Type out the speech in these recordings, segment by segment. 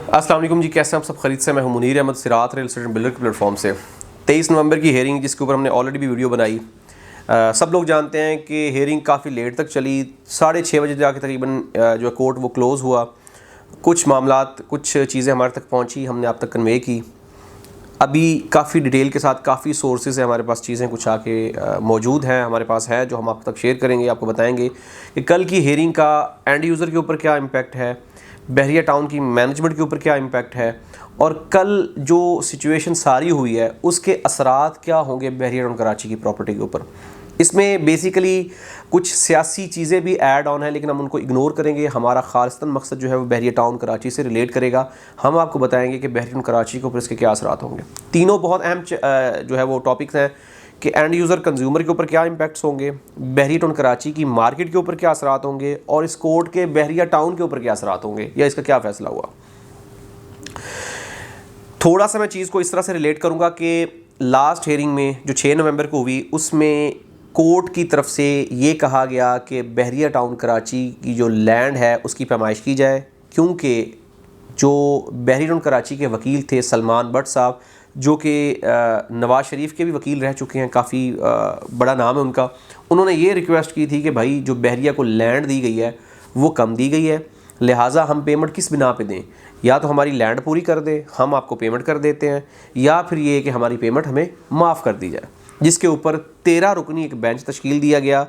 अस्सलाम वालेकुम जी, कैसे हैं आप सब? खरीद से मैं हूं मुनीर अहमद, सिरात रियल एस्टेट बिल्डर के प्लेटफॉर्म से। 23 नवंबर की हेयरिंग, जिसके ऊपर हमने ऑलरेडी भी वीडियो बनाई। सब लोग जानते हैं कि हेयरिंग काफ़ी लेट तक चली। 6:30 बजे जाके तकरीबन जो है कोर्ट वो क्लोज़ हुआ। कुछ मामलात, कुछ चीज़ें हमारे तक पहुँची, हमने आप तक कन्वे की। अभी काफ़ी डिटेल के साथ काफ़ी सोर्सेज है हमारे पास, चीज़ें कुछ आके मौजूद हैं हमारे पास है, जो हम आप तक शेयर करेंगे, आपको बताएंगे कि कल की हेयरिंग का एंड यूज़र के ऊपर क्या इम्पैक्ट है, बहरिया टाउन की मैनेजमेंट के ऊपर क्या इम्पैक्ट है, और कल जो सिचुएशन सारी हुई है उसके असरात क्या होंगे बहरिया टाउन कराची की प्रॉपर्टी के ऊपर। इसमें बेसिकली कुछ सियासी चीज़ें भी ऐड ऑन है, लेकिन हम उनको इग्नोर करेंगे। हमारा खालिस्तान मकसद जो है वो बहरिया टाउन कराची से रिलेट करेगा। हम आपको बताएंगे कि बहरिया टाउन कराची के ऊपर इसके क्या असरात होंगे। तीनों बहुत अहम जो है वो टॉपिक्स हैं कि एंड यूज़र कंज्यूमर के ऊपर क्या इम्पैक्ट्स होंगे, बहरिया टाउन कराची की मार्केट के ऊपर क्या असरात होंगे, और इस कोर्ट के बहरिया टाउन के ऊपर क्या असरात होंगे या इसका क्या फ़ैसला हुआ। थोड़ा सा मैं चीज़ को इस तरह से रिलेट करूँगा कि लास्ट हेयरिंग में जो 6 नवंबर को हुई, उसमें कोर्ट की तरफ से ये कहा गया कि बहरिया टाउन कराची की जो लैंड है उसकी पैमाइश की जाए, क्योंकि जो बहरिया टाउन कराची के वकील थे सलमान भट्ट साहब, जो कि नवाज़ शरीफ के भी वकील रह चुके हैं, काफ़ी बड़ा नाम है उनका। उन्होंने ये रिक्वेस्ट की थी कि भाई जो बहरिया को लैंड दी गई है वो कम दी गई है, लिहाजा हम पेमेंट किस बिना पे दें, या तो हमारी लैंड पूरी कर दें, हम आपको पेमेंट कर देते हैं, या फिर ये कि हमारी पेमेंट हमें माफ़ कर दी जाए। जिसके ऊपर 13 रुकनी एक बेंच तश्कील दिया गया,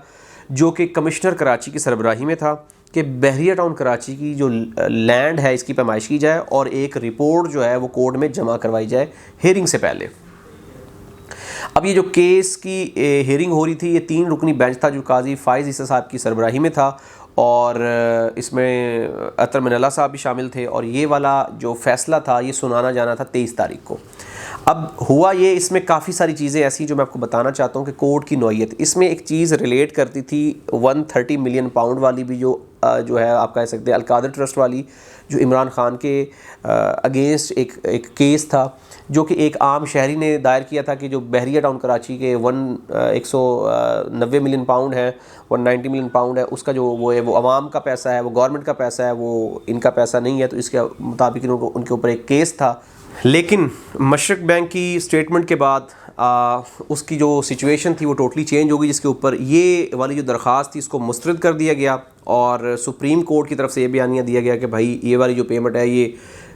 जो कि कमिश्नर कराची की सरबराही में था, कि बहरिया टाउन कराची की जो लैंड है इसकी पैमाइश की जाए और एक रिपोर्ट जो है वो कोर्ट में जमा करवाई जाए हेयरिंग से पहले। अब ये जो केस की हेयरिंग हो रही थी, ये 3 रुकनी बेंच था जो काजी फाइज ईसा साहब की सरबराही में था, और इसमें अतर मिनल्ला साहब भी शामिल थे, और ये वाला जो फ़ैसला था ये सुनाना जाना था 23 तारीख को। अब हुआ ये, इसमें काफ़ी सारी चीज़ें ऐसी जो मैं आपको बताना चाहता हूँ कि कोर्ट की नौयत इसमें एक चीज़ रिलेट करती थी 130 मिलियन पाउंड वाली भी, जो है आप कह सकते हैं अलकादर ट्रस्ट वाली, जो इमरान खान के अगेंस्ट एक केस था, जो कि एक आम शहरी ने दायर किया था कि जो बहरिया टाउन कराची के 190 मिलियन पाउंड है, 190 मिलियन पाउंड है, उसका जो वो है वो अवाम का पैसा है, वो गवर्नमेंट का पैसा है, वो इनका पैसा नहीं है। तो इसके मुताबिक उनके ऊपर एक केस था। लेकिन मशरक बैंक की स्टेटमेंट के बाद उसकी जो सिचुएशन थी वो टोटली चेंज हो गई, जिसके ऊपर ये वाली जो दरख्वास्त थी इसको मुस्तरद कर दिया गया, और सुप्रीम कोर्ट की तरफ से ये बयानिया दिया गया कि भाई ये वाली जो पेमेंट है ये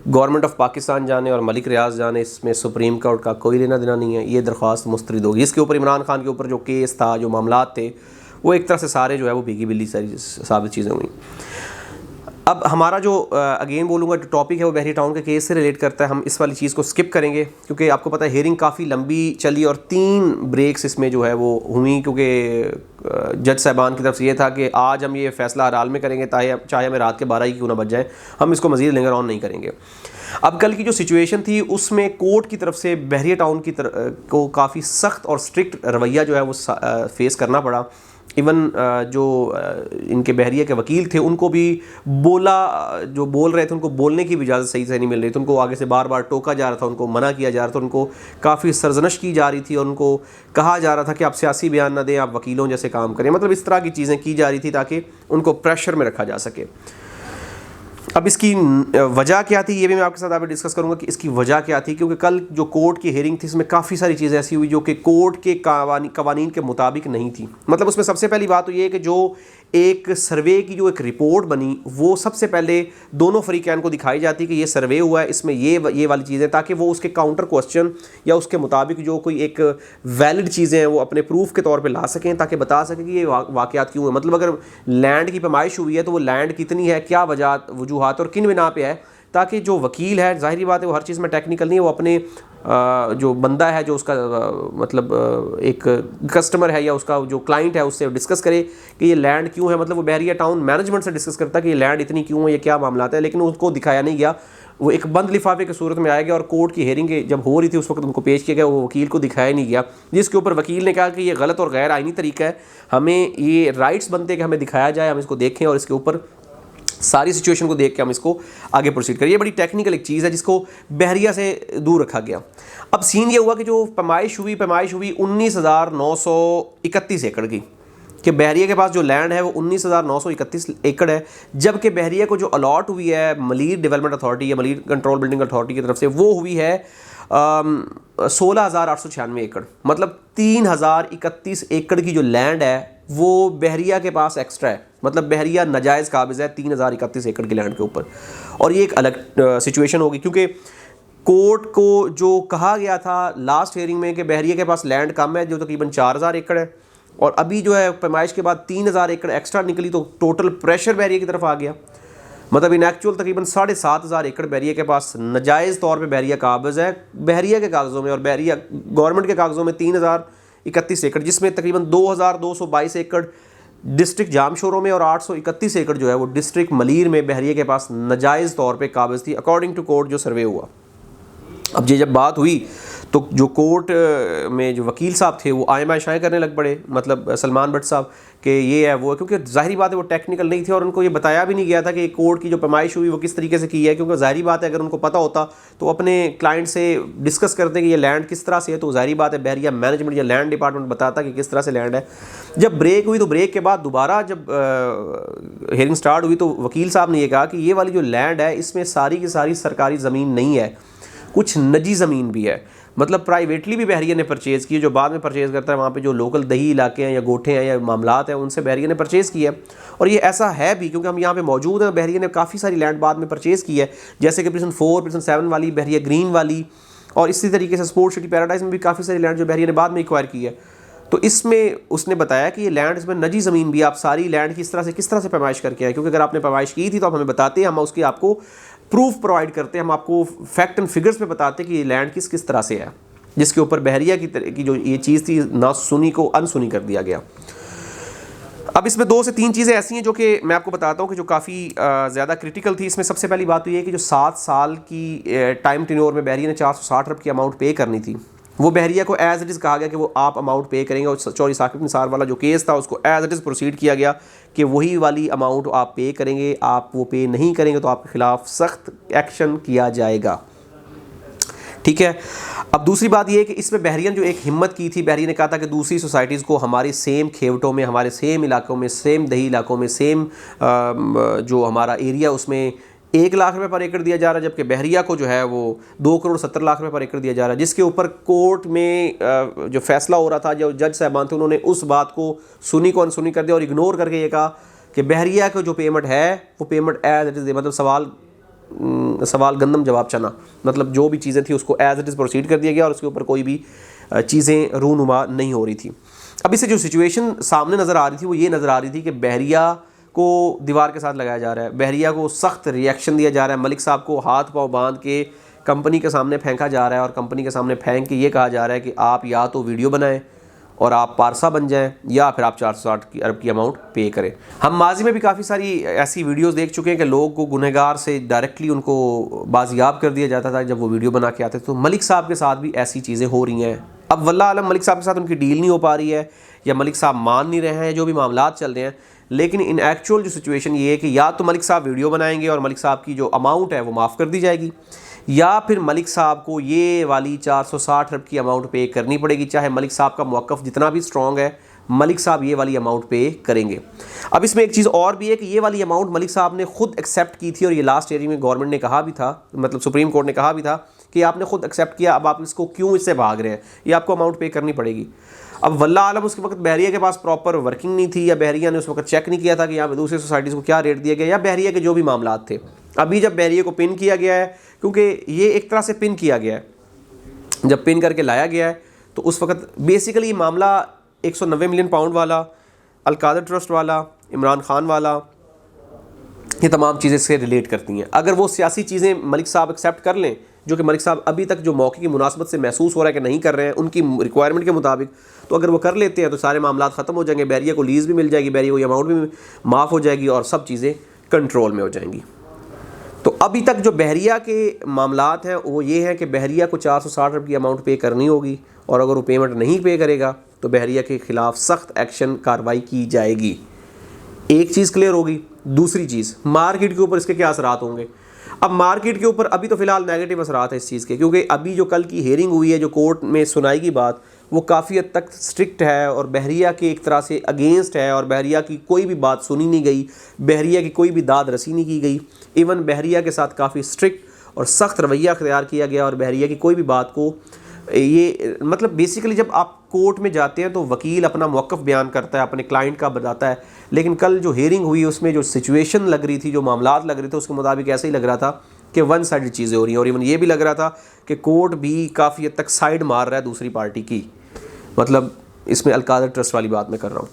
गवर्नमेंट ऑफ पाकिस्तान जाने और मलिक रियाज जाने, इसमें सुप्रीम कोर्ट का कोई लेना देना नहीं है, ये दरख्वास्त मुस्तरद होगी। इसके ऊपर इमरान खान के ऊपर जो केस था, जो मामलात थे, वो एक तरह से सारे जो है वो भीगी बिल्ली सारी साबित चीज़ें हुई। अब हमारा जो अगेन बोलूँगा जो टॉपिक है वो बहरिया टाउन के केस से रिलेट करता है। हम इस वाली चीज़ को स्किप करेंगे, क्योंकि आपको पता है हेयरिंग काफ़ी लंबी चली और 3 ब्रेक्स इसमें जो है वो हुई, क्योंकि जज साहबान की तरफ से ये था कि आज हम ये फ़ैसला हराल में करेंगे, चाहे हमें रात के 12 ही क्यों ना बज जाए, हम इसको मज़ीद लिंगर ऑन नहीं करेंगे। अब कल की जो सिचुएशन थी उसमें कोर्ट की तरफ से बहरिया टाउन को काफ़ी सख्त और स्ट्रिक्ट रवैया जो है वो फेस करना पड़ा। इवन जो इनके बहरिया के वकील थे उनको भी जो बोल रहे थे उनको बोलने की भी इजाज़त सही से नहीं मिल रही थी। उनको आगे से बार बार टोका जा रहा था, उनको मना किया जा रहा था, उनको काफ़ी सरजनश की जा रही थी, और उनको कहा जा रहा था कि आप सियासी बयान ना दें, आप वकीलों जैसे काम करें। मतलब इस तरह की चीज़ें की जा रही थी ताकि उनको प्रेशर में रखा जा सके। अब इसकी वजह क्या थी ये भी मैं आपके साथ अभी डिस्कस करूंगा कि इसकी वजह क्या थी, क्योंकि कल जो कोर्ट की हेयरिंग थी इसमें काफ़ी सारी चीज़ें ऐसी हुई जो कि कोर्ट के कवानीन के मुताबिक नहीं थी। मतलब उसमें सबसे पहली बात तो ये है कि जो एक सर्वे की जो एक रिपोर्ट बनी वो सबसे पहले दोनों फरीकैन को दिखाई जाती कि ये सर्वे हुआ है, इसमें ये वाली चीज़ें, ताकि वो उसके काउंटर क्वेश्चन या उसके मुताबिक जो कोई एक वैलिड चीज़ें हैं वो अपने प्रूफ के तौर पे ला सकें, ताकि बता सकें कि ये वाक़यात क्यों है। मतलब अगर लैंड की पैमाइश हुई है तो वो लैंड कितनी है, क्या वजूहात और किन बिना पे है, ताकि जो वकील है, जाहिर बात है वो हर चीज़ में टेक्निकल नहीं है, वो अपने जो बंदा है, जो उसका मतलब एक कस्टमर है या उसका जो क्लाइंट है, उससे डिस्कस करे कि ये लैंड क्यों है। मतलब वो बहरिया टाउन मैनेजमेंट से डिस्कस करता है कि ये लैंड इतनी क्यों है, ये क्या मामला है, लेकिन उसको दिखाया नहीं गया। वो एक बंद लिफाफे की सूरत में आया गया, और कोर्ट की हेयरिंग जब हो रही थी उस वक्त उनको पेश किया गया, वो वकील को दिखाया नहीं गया, जिसके ऊपर वकील ने कहा कि ये गलत और गैर आइनी तरीका है, हमें ये राइट्स बनते हैं कि हमें दिखाया जाए, हम इसको देखें और इसके ऊपर सारी सिचुएशन को देख के हम इसको आगे प्रोसीड करें। ये बड़ी टेक्निकल एक चीज़ है जिसको बहरिया से दूर रखा गया। अब सीन ये हुआ कि जो पैमाइश हुई 19,931 एकड़ की, कि बहरिया के पास जो लैंड है वो 19,931 एकड़ है, जबकि बहरिया को जो अलॉट हुई है मलीर डेवलपमेंट अथॉरिटी या मलीर कंट्रोल बिल्डिंग अथॉरिटी की तरफ से वो हुई है 16,896 एकड़। मतलब 3,031 एकड़ की जो लैंड है वो बहरिया के पास एक्स्ट्रा है, मतलब बहरिया नाजायज़ काबिज़ है 3,031 एकड़ की लैंड के ऊपर। और ये एक अलग सिचुएशन होगी, क्योंकि कोर्ट को जो कहा गया था लास्ट हियरिंग में कि बहरिया के पास लैंड कम है जो तकरीबन 4,000 एकड़ है, और अभी जो है पैमाइश के बाद 3,000 एकड़ एक्स्ट्रा निकली, तो टोटल प्रेशर बहरिया की तरफ आ गया। मतलब इन एक्चुअल तकरीबन 7,500 एकड़ बहरिया के पास नाजायज़ तौर पे बहरिया काबिज़ है बहरिया के कागज़ों में, और बहरिया गवर्नमेंट के कागज़ों में 3,031 एकड़, जिसमें तकरीबन 2,222 एकड़ डिस्ट्रिक्ट जामशोरों में और 831 एकड़ जो है वो डिस्ट्रिक्ट मलीर में बहरिया के पास नाजायज़ तौर पे काबिज़ थी, अकॉर्डिंग टू कोर्ट जो सर्वे हुआ। अब ये जब बात हुई तो जो कोर्ट में जो वकील साहब थे वो आए शाये करने लग पड़े, मतलब सलमान भट्ट साहब, कि ये है वो है, क्योंकि ज़ाहिरी बात है वो टेक्निकल नहीं थे और उनको ये बताया भी नहीं गया था कि कोर्ट की जो पैमाइश हुई वो किस तरीके से की है। क्योंकि ज़ाहिरी बात है अगर उनको पता होता तो अपने क्लाइंट से डिस्कस करते कि ये लैंड किस तरह से है, तो ज़ाहिरी बात है बहरिया मैनेजमेंट या लैंड डिपार्टमेंट बताता कि किस तरह से लैंड है। जब ब्रेक हुई तो ब्रेक के बाद दोबारा जब हियरिंग स्टार्ट हुई तो वकील साहब ने ये कहा कि ये वाली जो लैंड है इसमें सारी की सारी सरकारी ज़मीन नहीं है, कुछ निजी ज़मीन भी है, मतलब प्राइवेटली भी बहरिया ने परचेज़ की, जो बाद में परचेज़ करता है वहाँ पे जो लोकल दही इलाके हैं या गोठे हैं या मामलात हैं उनसे बहरिया ने परचेज़ की है। और ये ऐसा है भी क्योंकि हम यहाँ पे मौजूद हैं, बहरिया ने काफ़ी सारी लैंड बाद में परचेज़ की है, जैसे कि प्रिजन 4, प्रिजन 7 वाली, बहरिया ग्रीन वाली, और इसी तरीके से स्पोर्ट्स सिटी पैराडाइज में भी काफ़ी सारी लैंड जो बहरिया ने बाद में एक्वायर की है। तो इसमें उसने बताया कि ये लैंड, इसमें निजी ज़मीन भी, आप सारी लैंड की किस तरह से पैमाइश करके आए, क्योंकि अगर आपने पैमाइश की थी तो आप हमें बताते, हम उसकी आपको प्रूफ प्रोवाइड करते हैं, हम आपको फैक्ट एंड फिगर्स पे बताते कि ये लैंड किस तरह से है, जिसके ऊपर बहरिया की जो ये चीज़ थी ना सुनी को अनसुनी कर दिया गया। अब इसमें 2 से 3 चीज़ें ऐसी हैं जो कि मैं आपको बताता हूँ कि जो काफ़ी ज़्यादा क्रिटिकल थी। इसमें सबसे पहली बात तो ये है कि जो 7 साल की टाइम टेन्योर में बहरिया ने 460 अरब की अमाउंट पे करनी थी, वो बहरिया को एज इट इज़ कहा गया कि वो आप अमाउंट पे करेंगे, और चौधरी साकिब निसार वाला जो केस था उसको एज इट इज़ प्रोसीड किया गया कि वही वाली अमाउंट आप पे करेंगे, आप वो पे नहीं करेंगे तो आपके खिलाफ सख्त एक्शन किया जाएगा। ठीक है। अब दूसरी बात यह है कि इसमें बहरिया ने जो एक हिम्मत की थी, बहरिया ने कहा था कि दूसरी सोसाइटीज़ को हमारे सेम खेवटों में, हमारे सेम इलाकों में, सेम दही इलाकों में, सेम जो हमारा एरिया उसमें 1 लाख रुपए पर एकड़ दिया जा रहा है, जबकि बहरिया को जो है वो 2,70,00,000 रुपए पर एकड़ दिया जा रहा है, जिसके ऊपर कोर्ट में जो फैसला हो रहा था, जो जज साहबान थे उन्होंने उस बात को सुनी को अनसुनी कर दिया और इग्नोर करके ये कहा कि बहरिया को जो पेमेंट है वो पेमेंट एज इट इज़, मतलब सवाल गंदम जवाब चना, मतलब जो भी चीज़ें थी उसको एज इट इज़ प्रोसीड कर दिया गया और उसके ऊपर कोई भी चीज़ें रूनुमा नहीं हो रही थी। अब इससे जो सिचुएशन सामने नज़र आ रही थी वो ये नज़र आ रही थी कि बहरिया को दीवार के साथ लगाया जा रहा है, बहरिया को सख्त रिएक्शन दिया जा रहा है, मलिक साहब को हाथ पाँव बांध के कंपनी के सामने फेंका जा रहा है, और कंपनी के सामने फेंक के ये कहा जा रहा है कि आप या तो वीडियो बनाएं और आप पारसा बन जाएं, या फिर आप 460 अरब की अमाउंट पे करें। हम माजी में भी काफ़ी सारी ऐसी वीडियोस देख चुके हैं कि लोग को गुनहगार से डायरेक्टली उनको बाजियाब कर दिया जाता था जब वो वीडियो बना के आते थे। तो मलिक साहब के साथ भी ऐसी चीज़ें हो रही हैं। अब वल्लाह आलम मलिक साहब के साथ उनकी डील नहीं हो पा रही है या मलिक साहब मान नहीं रहे हैं, जो भी मामलात चल रहे हैं, लेकिन इन एक्चुअल जो सिचुएशन ये है कि या तो मलिक साहब वीडियो बनाएंगे और मलिक साहब की जो अमाउंट है वो माफ़ कर दी जाएगी, या फिर मलिक साहब को ये वाली 460 अरब की अमाउंट पे करनी पड़ेगी, चाहे मलिक साहब का मौक़िफ़ जितना भी स्ट्रॉन्ग है, मलिक साहब ये वाली अमाउंट पे करेंगे। अब इसमें एक चीज़ और भी है कि ये वाली अमाउंट मलिक साहब ने खुद एक्सेप्ट की थी, और ये लास्ट ईयर में गवर्नमेंट ने कहा भी था, मतलब सुप्रीम कोर्ट ने कहा भी था कि आपने खुद एक्सेप्ट किया, अब आप इसको क्यों इससे भाग रहे हैं, ये आपको अमाउंट पे करनी पड़ेगी। अब वल्लाह आलम उसके वक्त बहरिया के पास प्रॉपर वर्किंग नहीं थी, या बहरिया ने उस वक्त चेक नहीं किया था कि यहाँ पे दूसरी सोसाइटीज़ को क्या रेट दिया गया, या बहरिया के जो भी मामलात थे। अभी जब बहरिया को पिन किया गया है, क्योंकि ये एक तरह से पिन किया गया है, जब पिन करके लाया गया है तो उस वक्त बेसिकली ये मामला 190 मिलियन पाउंड वाला, अलकादर ट्रस्ट वाला, इमरान खान वाला, ये तमाम चीज़ें इससे रिलेट करती हैं। अगर वो सियासी चीज़ें मलिक साहब एक्सेप्ट कर लें, जो कि मलिक साहब अभी तक जो मौके की मुनासबत से महसूस हो रहा है कि नहीं कर रहे हैं उनकी रिक्वायरमेंट के मुताबिक, तो अगर वो कर लेते हैं तो सारे मामला ख़त्म हो जाएंगे, बहरिया को लीज़ भी मिल जाएगी, बहरिया को ये अमाउंट भी माफ़ हो जाएगी और सब चीज़ें कंट्रोल में हो जाएंगी। तो अभी तक जो बहरिया के मामलात हैं वो ये है कि बहरिया को 460 रुपये की अमाउंट पे करनी होगी, और अगर वो पेमेंट नहीं पे करेगा तो बहरिया के ख़िलाफ़ सख्त एक्शन कार्रवाई की जाएगी। एक चीज़ क्लियर होगी। दूसरी चीज़, मार्केट के ऊपर इसके क्या असरात होंगे। अब मार्केट के ऊपर अभी तो फ़िलहाल नेगेटिव असरात है इस चीज़ के, क्योंकि अभी जो कल की हेयरिंग हुई है, जो कोर्ट में सुनाई की बात, वो काफ़ी हद तक स्ट्रिक्ट है और बहरिया के एक तरह से अगेंस्ट है, और बहरिया की कोई भी बात सुनी नहीं गई, बहरिया की कोई भी दाद रसी नहीं की गई। इवन बहरिया के साथ काफ़ी स्ट्रिक्ट और सख्त रवैया अख्तियार किया गया, और बहरिया की कोई भी बात को ये मतलब बेसिकली जब आप कोर्ट में जाते हैं तो वकील अपना मौक़िफ़ बयान करता है, अपने क्लाइंट का बताता है, लेकिन कल जो हेयरिंग हुई उसमें जो सिचुएशन लग रही थी, जो मामलात लग रहे थे, उसके मुताबिक ऐसे ही लग रहा था कि वन साइडेड चीज़ें हो रही हैं, और इवन ये भी लग रहा था कि कोर्ट भी काफ़ी हद तक साइड मार रहा है दूसरी पार्टी की। मतलब इसमें अलकादर ट्रस्ट वाली बात मैं कर रहा हूँ।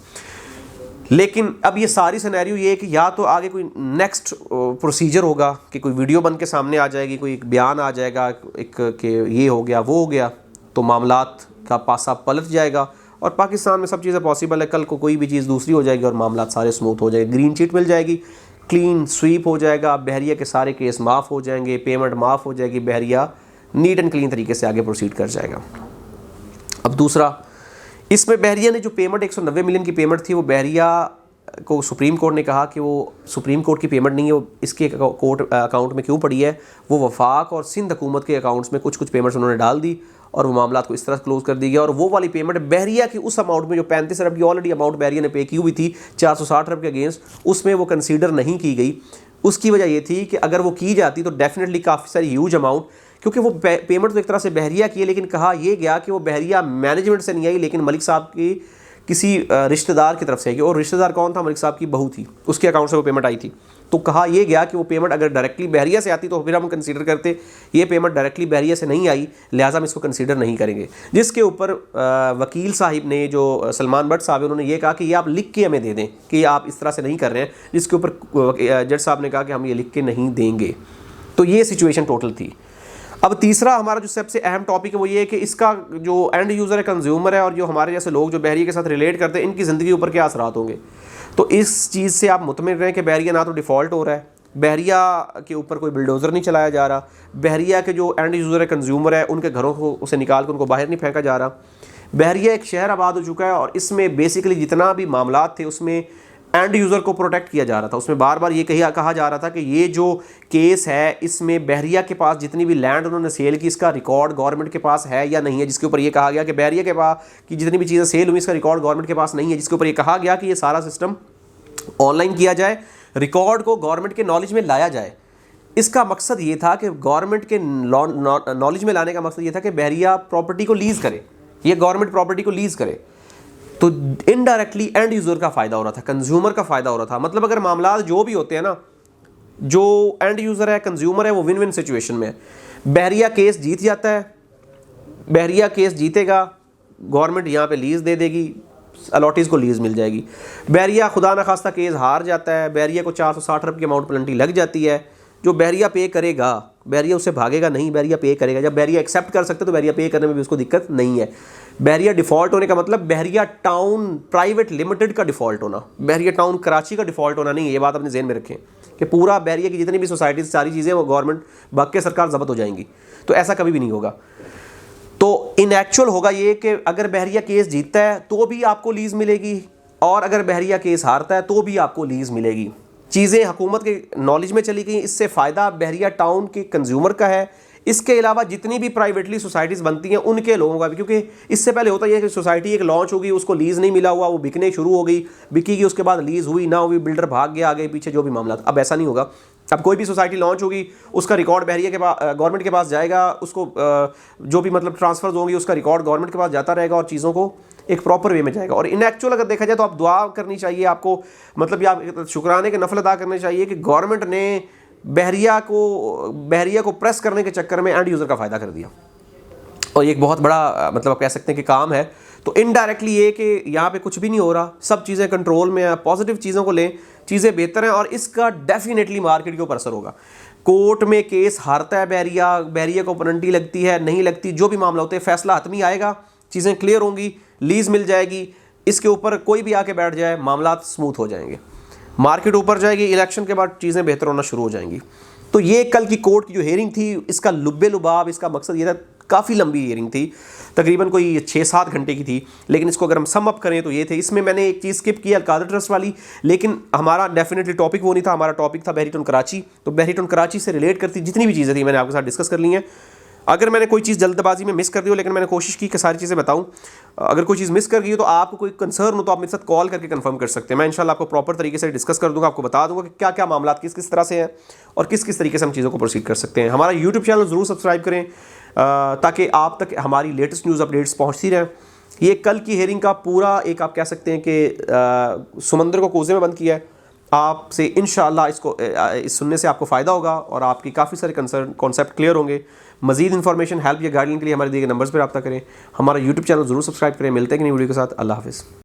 लेकिन अब ये सारी सिनेरियो ये है कि या तो आगे कोई नेक्स्ट प्रोसीजर होगा कि कोई वीडियो बन के सामने आ जाएगी, कोई एक बयान आ जाएगा एक कि ये हो गया वो हो गया, तो मामलात का पासा पलट जाएगा, और पाकिस्तान में सब चीज़ें पॉसिबल है, कल को कोई भी चीज़ दूसरी हो जाएगी और मामलात सारे स्मूथ हो जाएंगे, ग्रीन चिट मिल जाएगी, क्लीन स्वीप हो जाएगा, बहरिया के सारे केस माफ़ हो जाएंगे, पेमेंट माफ़ हो जाएगी, बहरिया नीट एंड क्लीन तरीके से आगे प्रोसीड कर जाएगा। अब दूसरा, इसमें बहरिया ने जो पेमेंट 190 मिलियन की पेमेंट थी, वो बहरिया को सुप्रीम कोर्ट ने कहा कि वो सुप्रीम कोर्ट की पेमेंट नहीं है, वो इसके कोर्ट अकाउंट में क्यों पड़ी है, वो वफाक और सिंध हुकूमत के अकाउंट्स में कुछ पेमेंट्स उन्होंने डाल दी और वो मामला को इस तरह क्लोज कर दी गया। और वो वाली पेमेंट बहरिया की उस अमाउंट में जो 35 अरब की ऑलरेडी अमाउंट बहरिया ने पे की हुई थी 460 अरब के अगेंस्ट, उसमें वो कंसीडर नहीं की गई। उसकी वजह ये थी कि अगर वो की जाती तो डेफिनेटली काफ़ी सारी ह्यूज अमाउंट, क्योंकि वो पेमेंट तो एक तरह से बहरिया की है, लेकिन कहा यह गया कि वो बहरिया मैनेजमेंट से नहीं आई, लेकिन मलिक साहब की किसी रिश्तेदार की तरफ से आई, और रिश्तेदार कौन था, मलिक साहब की बहू थी, उसके अकाउंट से वो पेमेंट आई थी। तो कहा यह गया कि वो पेमेंट अगर डायरेक्टली बहरिया से आती तो फिर हम कंसीडर करते, ये पेमेंट डायरेक्टली बहरिया से नहीं आई, लिहाजा हम इसको कंसीडर नहीं करेंगे। जिसके ऊपर वकील साहिब ने, जो सलमान भट्ट साहब, उन्होंने ये कहा कि ये आप लिख के हमें दे दें कि आप इस तरह से नहीं कर रहे हैं, जिसके ऊपर जज साहब ने कहा कि हम ये लिख के नहीं देंगे। तो ये सिचुएशन टोटल थी। अब तीसरा हमारा जो सबसे अहम टॉपिक है वो ये है कि इसका जो एंड यूज़र है, कंज्यूमर है, और जो हमारे जैसे लोग जो बहरिया के साथ रिलेट करते हैं, इनकी ज़िंदगी ऊपर क्या असरात होंगे। तो इस चीज़ से आप मुतमिन रहें कि बहरिया ना तो डिफ़ॉल्ट हो रहा है, बहरिया के ऊपर कोई बिल्डोज़र नहीं चलाया जा रहा, बहरिया के जो एंड यूज़र है, कंज्यूमर है, उनके घरों को उसे निकाल कर उनको बाहर नहीं फेंका जा रहा। बहरिया एक शहर आबाद हो चुका है, और इसमें बेसिकली जितना भी मामलात थे उसमें एंड यूज़र को प्रोटेक्ट किया जा रहा था। उसमें बार बार ये कहा जा रहा था कि ये जो केस है इसमें बहरिया के पास जितनी भी लैंड उन्होंने सेल की, इसका रिकॉर्ड गवर्नमेंट के पास है या नहीं है, जिसके ऊपर ये कहा गया कि बहरिया के पास की जितनी भी चीज़ें सेल हुई इसका रिकॉर्ड गवर्नमेंट के पास नहीं है, जिसके ऊपर ये कहा गया कि ये सारा सिस्टम ऑनलाइन किया जाए, रिकॉर्ड को गवर्नमेंट के नॉलेज में लाया जाए। इसका मकसद ये था कि गवर्नमेंट के नॉलेज में लाने का मकसद ये था कि बहरिया प्रॉपर्टी को लीज़ करे, ये गवर्नमेंट प्रॉपर्टी को लीज़ करे। तो इनडायरेक्टली एंड यूज़र का फ़ायदा हो रहा था, कंज्यूमर का फ़ायदा हो रहा था। मतलब अगर मामला जो भी होते हैं ना, जो एंड यूज़र है, कंज्यूमर है, वो विन विन सिचुएशन में है। बहरिया केस जीत जाता है, बहरिया केस जीतेगा, गवर्नमेंट यहाँ पे लीज़ दे देगी, अलॉटीज़ को लीज़ मिल जाएगी। बहरिया खुदा न खास्ता केस हार जाता है, बहरिया को 460 अरब की अमाउंट पेनल्टी लग जाती है, जो बहरिया पे करेगा, बहरिया उससे भागेगा नहीं, बहरिया पे करेगा। जब बहरिया एक्सेप्ट कर सकते तो बहरिया पे करने में भी उसको दिक्कत नहीं है। बहरिया डिफ़ॉल्ट होने का मतलब बहरिया टाउन प्राइवेट लिमिटेड का डिफ़ॉल्ट होना, बहरिया टाउन कराची का डिफ़ॉल्ट होना नहीं है। ये बात अपने ज़हन में रखें कि पूरा बहरिया की जितनी भी सोसाइटी सारी चीज़ें वो गवर्नमेंट बाकी सरकार ज़ब्त हो जाएंगी, तो ऐसा कभी भी नहीं होगा। तो इन एक्चुअल होगा ये कि अगर बहरिया केस जीतता है तो भी आपको लीज़ मिलेगी, और अगर बहरिया केस हारता है तो भी आपको लीज़ मिलेगी। चीज़ें हुकूमत के नॉलेज में चली गई, इससे फ़ायदा बहरिया टाउन के कंज्यूमर का है। इसके अलावा जितनी भी प्राइवेटली सोसाइटीज़ बनती हैं उनके लोगों का भी, क्योंकि इससे पहले होता है कि सोसाइटी एक लॉन्च होगी, उसको लीज़ नहीं मिला हुआ, वो बिकने शुरू हो गई, बिकेगी, उसके बाद लीज़ हुई ना हुई, बिल्डर भाग गया आगे पीछे, जो भी मामला था। अब ऐसा नहीं होगा। अब कोई भी सोसाइटी लॉन्च होगी, उसका रिकॉर्ड बहरिया के पास, गवर्नमेंट के पास जाएगा, उसको जो भी मतलब ट्रांसफर्स होंगी उसका रिकॉर्ड गवर्नमेंट के पास जाता रहेगा, और चीज़ों को एक प्रॉपर वे में जाएगा। और इन एक्चुअल अगर देखा जाए तो आप दुआ करनी चाहिए आपको, मतलब आप शुक्राने के नफल अदा करने चाहिए कि गवर्नमेंट ने बहरिया को प्रेस करने के चक्कर में एंड यूज़र का फ़ायदा कर दिया, और ये एक बहुत बड़ा मतलब आप कह सकते हैं कि काम है। तो इनडायरेक्टली ये कि यहाँ पे कुछ भी नहीं हो रहा, सब चीज़ें कंट्रोल में है, पॉजिटिव चीज़ों को लें, चीज़ें बेहतर हैं, और इसका डेफिनेटली मार्केट के ऊपर असर होगा। कोर्ट में केस हारता है बहरिया को पेनल्टी लगती है, नहीं लगती, जो भी मामला होता है, फैसला हतमी आएगा, चीज़ें क्लियर होंगी, लीज़ मिल जाएगी, इसके ऊपर कोई भी आके बैठ जाए, मामला स्मूथ हो जाएंगे, मार्केट ऊपर जाएगी, इलेक्शन के बाद चीज़ें बेहतर होना शुरू हो जाएंगी। तो ये कल की कोर्ट की जो हेयरिंग थी, इसका लुब्बे लुबाब, इसका मकसद ये था, काफ़ी लंबी हेयरिंग थी, तकरीबन कोई 6-7 घंटे की थी, लेकिन इसको अगर हम सम अप करें तो ये थे। इसमें मैंने एक चीज़ स्किप की, अलकादर ट्रस्ट वाली, लेकिन हमारा डेफिनेटली टॉपिक वो नहीं था, हमारा टॉपिक था बहरी टाउन कराची। तो बहरी टाउन कराची से रिलेट करती जितनी भी चीज़ें थी मैंने आपके साथ डिस्कस कर ली हैं। अगर मैंने कोई चीज़ जल्दबाजी में मिस कर दी हो, लेकिन मैंने कोशिश की कि सारी चीज़ें बताऊं, अगर कोई चीज़ मिस कर गई हो तो आपको कोई कंसर्न हो तो आप मेरे साथ कॉल करके कंफर्म कर सकते हैं। मैं इंशाल्लाह आपको प्रॉपर तरीके से डिस्कस कर दूंगा, आपको बता दूंगा कि क्या क्या मामला किस किस तरह से हैं और किस किस तरीके से हम चीज़ों को प्रोसीड कर सकते हैं। हमारा यूट्यूब चैनल ज़रूर सब्सक्राइब करें ताकि आप तक हमारी लेटेस्ट न्यूज़ अपडेट्स पहुँचती रहें। ये कल की हेयरिंग का पूरा एक आप कह सकते हैं कि समंदर को कोसे में बंद किया है। आपसे इंशाअल्लाह इसको इस सुनने से आपको फ़ायदा होगा और आपकी काफ़ी सारे कंसर्न कॉन्सेप्ट क्लियर होंगे। मज़ीद इन्फॉर्मेशन, हेल्प या गाइडलाइन के लिए हमारे दिए गए नंबर्स पर रब्ता करें। हमारा यूट्यूब चैनल ज़रूर सब्सक्राइब करें। मिलते हैं कि नई वीडियो के साथ। अल्लाह हाफ़िज़।